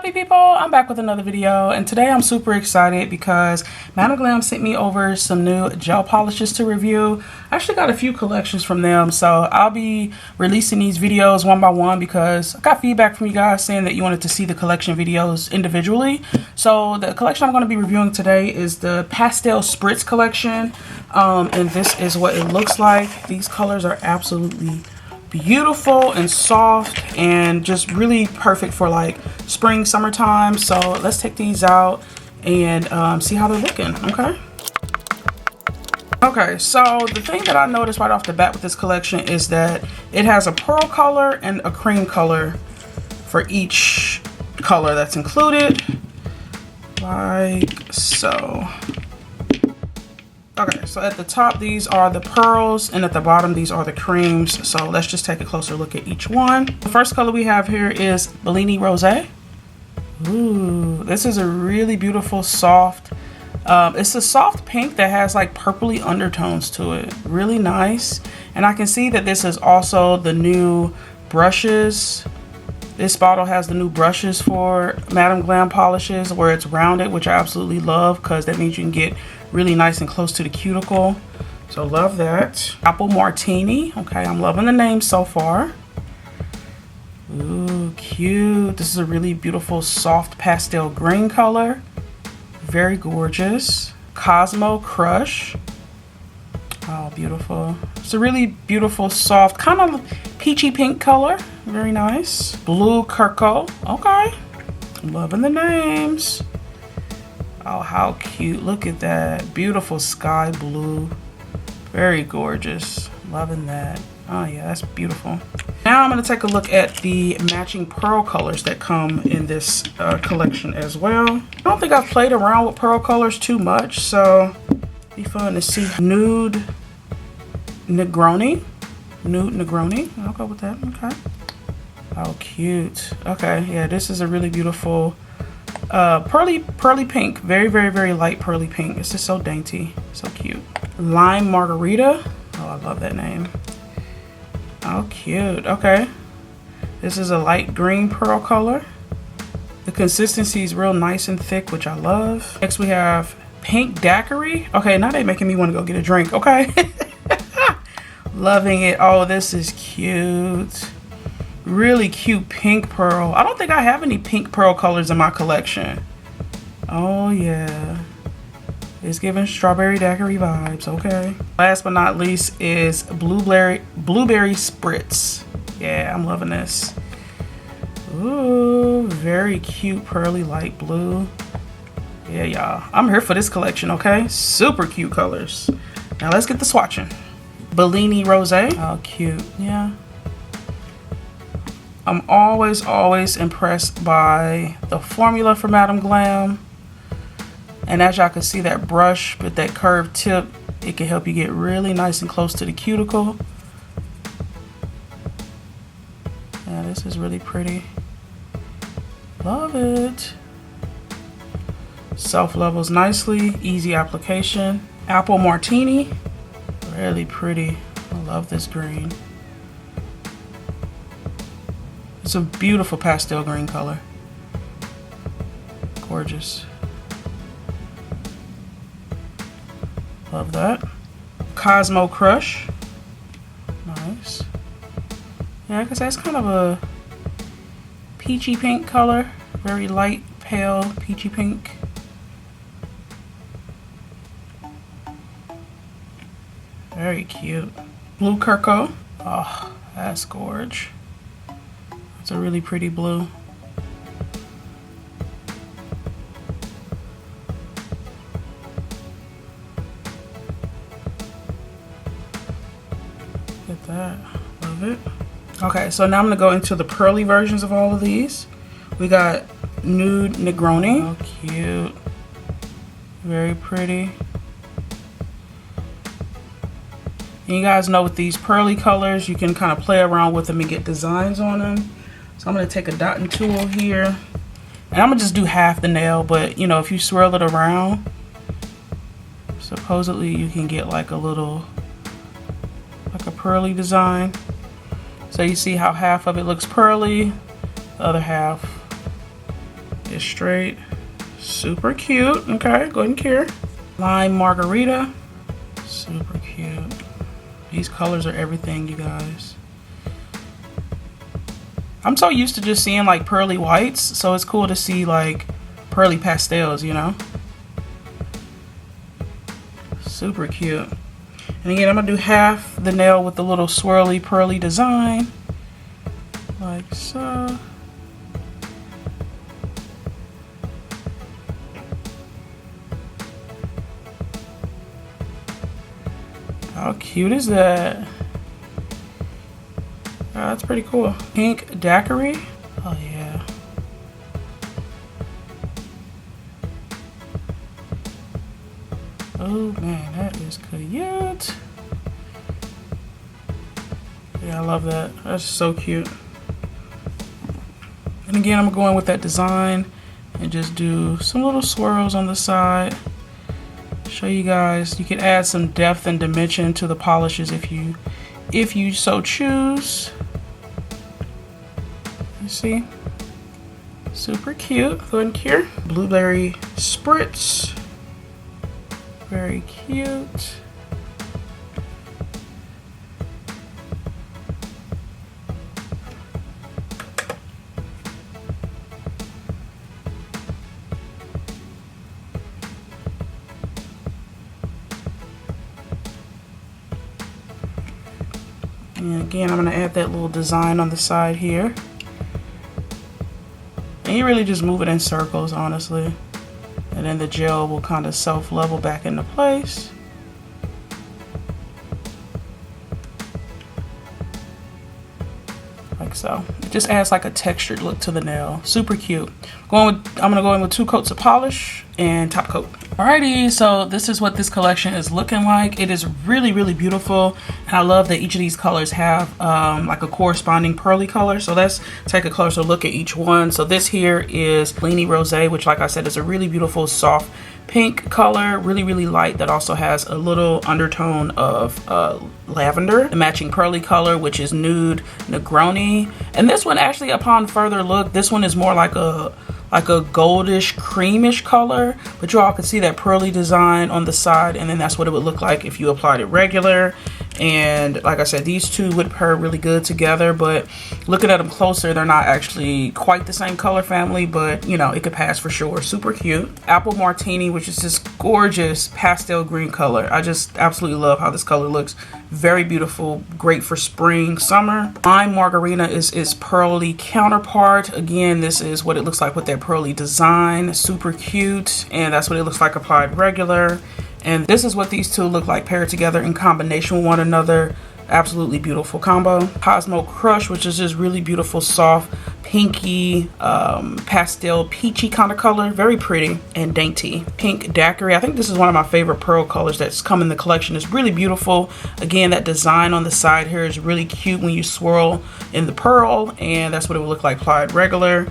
Happy people, I'm back with another video, and today I'm super excited because Madam Glam sent me over some new gel polishes to review. I actually got a few collections from them, so I'll be releasing these videos one by one because I got feedback from you guys saying that you wanted to see the collection videos individually. So the collection I'm going to be reviewing today is the Pastel Spritz collection, and this is what it looks like. These colors are absolutely beautiful and soft and just really perfect for like spring, summertime. So let's take these out and see how they're looking. Okay, so the thing that I noticed right off the bat with this collection is that it has a pearl color and a cream color for each color that's included, like so. Okay, so at the top, these are the pearls, and at the bottom, these are the creams. So let's just take a closer look at each one. The first color we have here is Bellini Rosé. Ooh, this is a really beautiful, soft, it's a soft pink that has like purpley undertones to it. Really nice. And I can see that this is also the new brushes. This bottle has the new brushes for Madam Glam polishes where it's rounded, which I absolutely love because that means you can get really nice and close to the cuticle. So love that. Apple Martini. Okay, I'm loving the name so far. Ooh, cute. This is a really beautiful soft pastel green color. Very gorgeous. Cosmo Crush. Oh, beautiful. It's a really beautiful, soft, kind of peachy pink color. Very nice. Blue Kirko. Okay. I'm loving the names. Oh, how cute. Look at that. Beautiful sky blue. Very gorgeous. Loving that. Oh, yeah, that's beautiful. Now I'm going to take a look at the matching pearl colors that come in this collection as well. I don't think I've played around with pearl colors too much, so it'll be fun to see. Nude Negroni. Nude Negroni. I'll go with that. Okay. Oh, cute. Okay, yeah, this is a really beautiful pearly pink. Very light pearly pink. It's just so dainty. So cute. Lime Margarita. Oh, I love that name. Oh, cute. Okay. This is a light green pearl color. The consistency is real nice and thick, which I love. Next we have Pink Daiquiri. Okay, now they're making me want to go get a drink. Okay. Loving it. Oh, this is cute. Really cute pink pearl. I don't think I have any pink pearl colors in my collection. Oh yeah, it's giving strawberry daiquiri vibes. Okay. Last but not least is blueberry spritz. Yeah, I'm loving this. Ooh, very cute pearly light blue. Yeah, y'all, I'm here for this collection. Okay, super cute colors. Now let's get the swatching. Bellini Rosé. Oh, cute. Yeah. I'm always impressed by the formula for Madam Glam. And as y'all can see, that brush with that curved tip, it can help you get really nice and close to the cuticle. Yeah, this is really pretty. Love it. Self-levels nicely, easy application. Apple Martini, really pretty. I love this green. It's a beautiful pastel green color. Gorgeous. Love that. Cosmo Crush. Nice. Yeah, I can say it's kind of a peachy pink color. Very light, pale, peachy pink. Very cute. Blue Kirko. Oh, that's gorgeous. It's a really pretty blue. Look at that. Love it. Okay, so now I'm going to go into the pearly versions of all of these. We got Nude Negroni. Oh, cute. Very pretty. And you guys know with these pearly colors, you can kind of play around with them and get designs on them. So I'm going to take a dotting tool here, and I'm going to just do half the nail, but you know, if you swirl it around, supposedly you can get like a little, like a pearly design. So you see how half of it looks pearly, the other half It's straight. Super cute. Okay, go ahead and cure. Lime margarita. Super cute. These colors are everything, you guys. I'm so used to just seeing like pearly whites, so it's cool to see like pearly pastels, you know? Super cute. And again, I'm gonna do half the nail with the little swirly pearly design. Like so. How cute is that? Oh, that's pretty cool. Pink daiquiri. Oh yeah. Oh man, that is cute. Yeah, I love that. That's so cute. And again, I'm going with that design and just do some little swirls on the side. Show you guys, you can add some depth and dimension to the polishes if you so choose. You see? Super cute. Go ahead and cure. Blueberry Spritz. Very cute. And again, I'm going to add that little design on the side here. And you really just move it in circles, honestly. And then the gel will kind of self-level back into place. Like so. It just adds like a textured look to the nail. Super cute. I'm going to go in with 2 coats of polish and top coat. Alrighty, so this is what this collection is looking like. It is really, really beautiful. And I love that each of these colors have like a corresponding pearly color. So let's take a closer look at each one. So this here is Bleeny Rosé, which like I said is a really beautiful soft pink color, really, really light, that also has a little undertone of lavender. The matching pearly color, which is Nude Negroni. And this one actually, upon further look, this one is more like a goldish creamish color, but you all can see that pearly design on the side, and then that's what it would look like if you applied it regular. And like I said, these two would pair really good together, but looking at them closer, they're not actually quite the same color family, but you know, it could pass for sure. Super cute. Apple Martini, which is this gorgeous pastel green color. I just absolutely love how this color looks. Very beautiful, great for spring, summer. Lime Margarita is its pearly counterpart. Again, this is what it looks like with that pearly design. Super cute, and that's what it looks like applied regular. And this is what these two look like paired together in combination with one another. Absolutely beautiful combo. Cosmo Crush, which is this really beautiful soft pinky pastel peachy kind of color. Very pretty and dainty. Pink Daiquiri. I think this is one of my favorite pearl colors that's come in the collection. It's really beautiful. Again, that design on the side here is really cute when you swirl in the pearl, and that's what it would look like applied regular.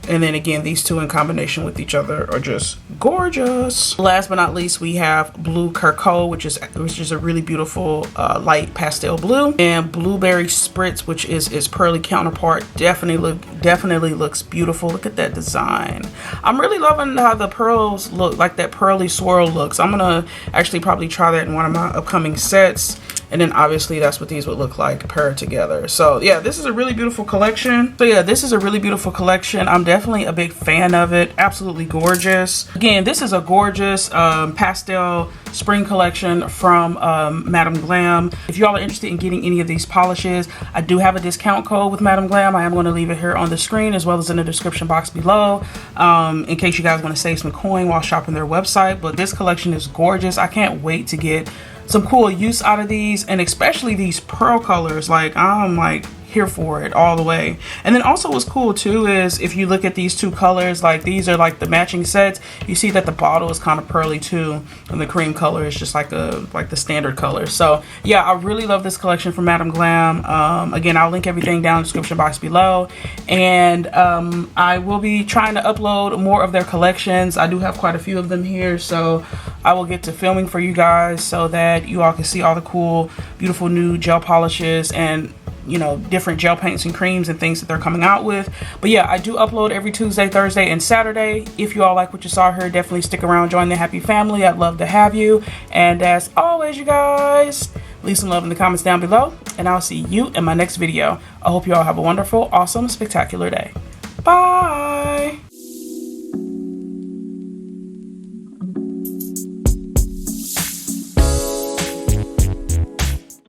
And then again, these two in combination with each other are just gorgeous. Last but not least, we have Blue Carco, which is a really beautiful light pastel blue, and Blueberry Spritz, which is its pearly counterpart. Definitely looks beautiful. Look at that design. I'm really loving how the pearls look, like that pearly swirl looks. I'm gonna actually probably try that in one of my upcoming sets. And then obviously that's what these would look like paired together. So yeah, this is a really beautiful collection. I'm definitely a big fan of it. Absolutely gorgeous. Again, this is a gorgeous pastel spring collection from Madam Glam. If y'all are interested in getting any of these polishes, I do have a discount code with Madam Glam. I am going to leave it here on the screen as well as in the description box below, in case you guys want to save some coin while shopping their website. But this collection is gorgeous. I can't wait to get some cool use out of these, and especially these pearl colors. Like, I'm like here for it all the way. And then also what's cool too is if you look at these two colors, like these are like the matching sets, you see that the bottle is kind of pearly too, and the cream color is just like the standard color. So yeah, I really love this collection from Madam Glam. Again, I'll link everything down in the description box below, and I will be trying to upload more of their collections. I do have quite a few of them here, so I will get to filming for you guys so that you all can see all the cool, beautiful new gel polishes. And you know, different gel paints and creams and things that they're coming out with. But yeah, I do upload every Tuesday, Thursday, and Saturday. If you all like what you saw here, definitely stick around, join the happy family. I'd love to have you. And as always, you guys, leave some love in the comments down below, and I'll see you in my next video. I hope you all have a wonderful, awesome, spectacular day. Bye.